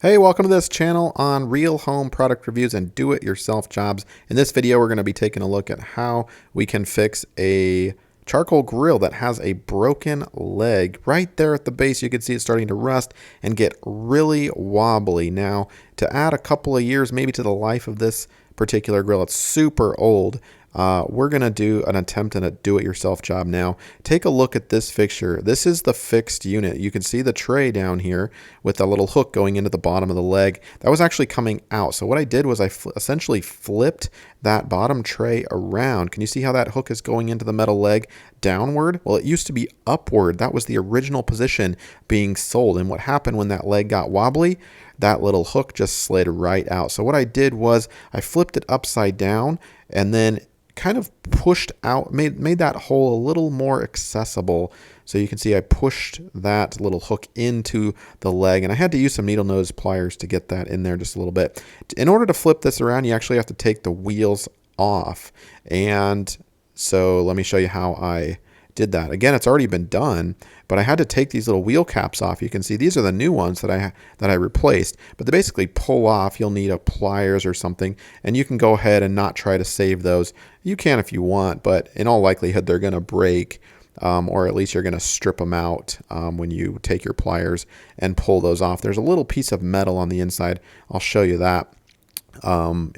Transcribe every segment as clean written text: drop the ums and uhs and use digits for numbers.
Hey, welcome to this channel on real home product reviews and do-it-yourself jobs. In this video, we're going to be taking a look at how we can fix a charcoal grill that has a broken leg. Right there at the base, you can see it starting to rust and get really wobbly. Now, to add a couple of years maybe to the life of this particular grill, it's super old. We're going to do an attempt at a do-it-yourself job now. Take a look at this fixture. This is the fixed unit. You can see the tray down here with a little hook going into the bottom of the leg. That was actually coming out. So what I did was I essentially flipped that bottom tray around. Can you see how that hook is going into the metal leg downward? Well, it used to be upward. That was the original position being sold. And what happened when that leg got wobbly? That little hook just slid right out. So what I did was I flipped it upside down and then kind of pushed out, made that hole a little more accessible. So you can see I pushed that little hook into the leg, and I had to use some needle nose pliers to get that in there just a little bit. In order to flip this around, you actually have to take the wheels off. And so let me show you how I did that. Again, it's already been done, but I had to take these little wheel caps off. You can see these are the new ones that I replaced, but they basically pull off. You'll need a pliers or something, and you can go ahead and not try to save those. You can if you want, but in all likelihood, they're going to break, or at least you're going to strip them out when you take your pliers and pull those off. There's a little piece of metal on the inside. I'll show you that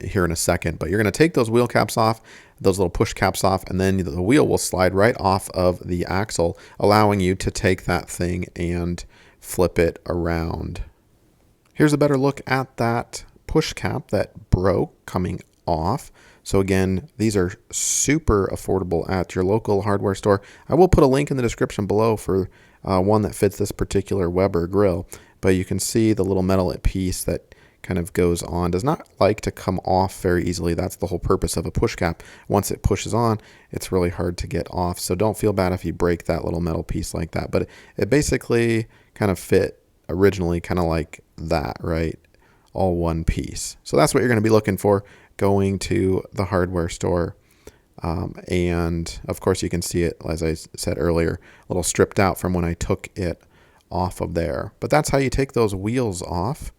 here in a second, but you're going to take those wheel caps off, those little push caps off, and then the wheel will slide right off of the axle, allowing you to take that thing and flip it around. Here's a better look at that push cap that broke coming off. So again, these are super affordable at your local hardware store. I will put a link in the description below for one that fits this particular Weber grill, but you can see the little metal piece that kind of goes on, does not like to come off very easily. That's the whole purpose of a push cap. Once it pushes on, it's really hard to get off. So don't feel bad if you break that little metal piece like that. But it basically kind of fit originally kind of like that, right? All one piece. So that's what you're going to be looking for going to the hardware store. And of course you can see it, as I said earlier, a little stripped out from when I took it off of there. But that's how you take those wheels off.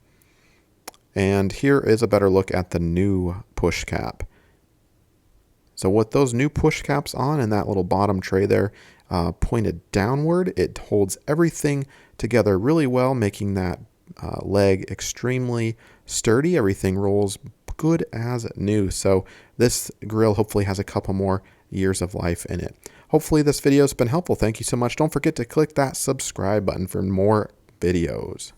And here is a better look at the new push cap. So with those new push caps on and that little bottom tray there pointed downward, it holds everything together really well, making that leg extremely sturdy. Everything rolls good as new. So this grill hopefully has a couple more years of life in it. Hopefully this video has been helpful. Thank you so much. Don't forget to click that subscribe button for more videos.